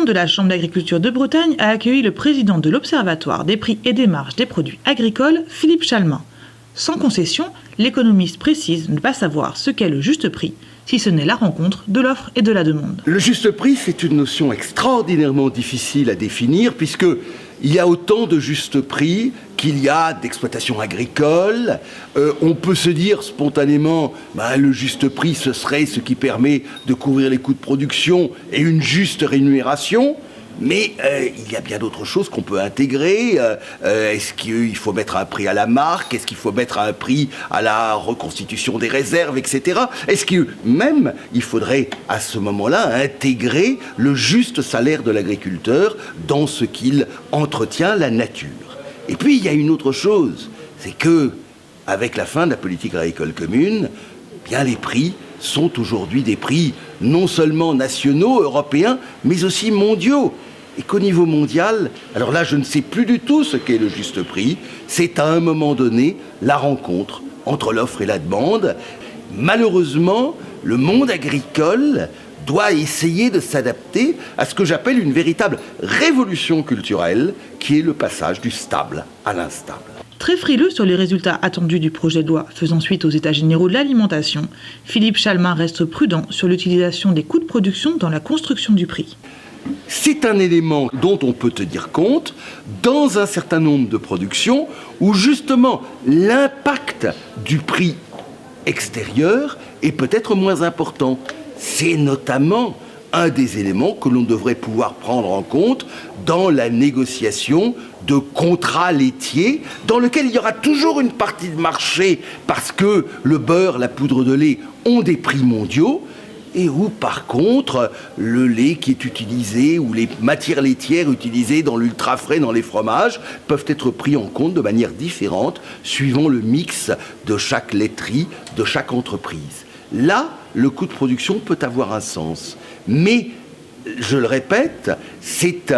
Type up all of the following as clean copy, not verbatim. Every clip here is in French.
de la Chambre d'agriculture de Bretagne a accueilli le président de l'Observatoire des prix et des marges des produits agricoles, Philippe Chalmin. Sans concession, l'économiste précise ne pas savoir ce qu'est le juste prix, si ce n'est la rencontre de l'offre et de la demande. Le juste prix, c'est une notion extraordinairement difficile à définir, puisque il y a autant de juste prix qu'il y a d'exploitation agricole. On peut se dire spontanément, le juste prix, ce serait ce qui permet de couvrir les coûts de production et une juste rémunération. Mais il y a bien d'autres choses qu'on peut intégrer. Est-ce qu'il faut mettre un prix à la marque? Est-ce qu'il faut mettre un prix à la reconstitution des réserves, etc. Est-ce que même il faudrait à ce moment-là intégrer le juste salaire de l'agriculteur dans ce qu'il entretient la nature? Et puis il y a une autre chose, c'est que avec la fin de la politique agricole commune, les prix sont aujourd'hui des prix non seulement nationaux, européens, mais aussi mondiaux. Et qu'au niveau mondial, alors là, je ne sais plus du tout ce qu'est le juste prix. C'est à un moment donné la rencontre entre l'offre et la demande. Malheureusement, le monde agricole doit essayer de s'adapter à ce que j'appelle une véritable révolution culturelle, qui est le passage du stable à l'instable. Très frileux sur les résultats attendus du projet de loi faisant suite aux États généraux de l'alimentation, Philippe Chalmin reste prudent sur l'utilisation des coûts de production dans la construction du prix. C'est un élément dont on peut tenir compte dans un certain nombre de productions où justement l'impact du prix extérieur est peut-être moins important. C'est notamment un des éléments que l'on devrait pouvoir prendre en compte dans la négociation de contrats laitiers, dans lequel il y aura toujours une partie de marché parce que le beurre, la poudre de lait ont des prix mondiaux, et où par contre le lait qui est utilisé ou les matières laitières utilisées dans l'ultra frais, dans les fromages, peuvent être pris en compte de manière différente suivant le mix de chaque laiterie, de chaque entreprise. Là, le coût de production peut avoir un sens, mais je le répète, c'est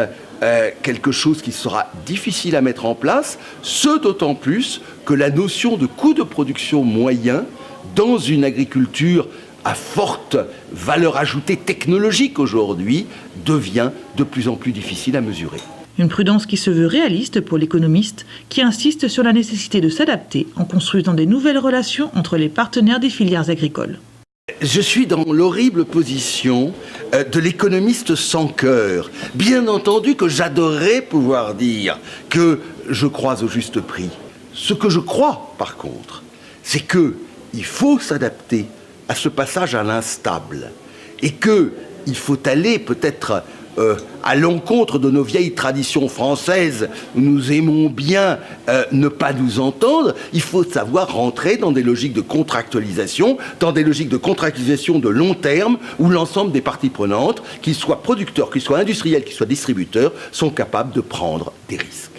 quelque chose qui sera difficile à mettre en place, ce d'autant plus que la notion de coût de production moyen dans une agriculture à forte valeur ajoutée technologique aujourd'hui devient de plus en plus difficile à mesurer. Une prudence qui se veut réaliste pour l'économiste, qui insiste sur la nécessité de s'adapter en construisant des nouvelles relations entre les partenaires des filières agricoles. Je suis dans l'horrible position de l'économiste sans cœur. Bien entendu que j'adorerais pouvoir dire que je crois au juste prix. Ce que je crois, par contre, c'est qu'il faut s'adapter à ce passage à l'instable et qu'il faut aller peut-être à l'encontre de nos vieilles traditions françaises où nous aimons bien ne pas nous entendre. Il faut savoir rentrer dans des logiques de contractualisation, de long terme où l'ensemble des parties prenantes, qu'ils soient producteurs, qu'ils soient industriels, qu'ils soient distributeurs, sont capables de prendre des risques.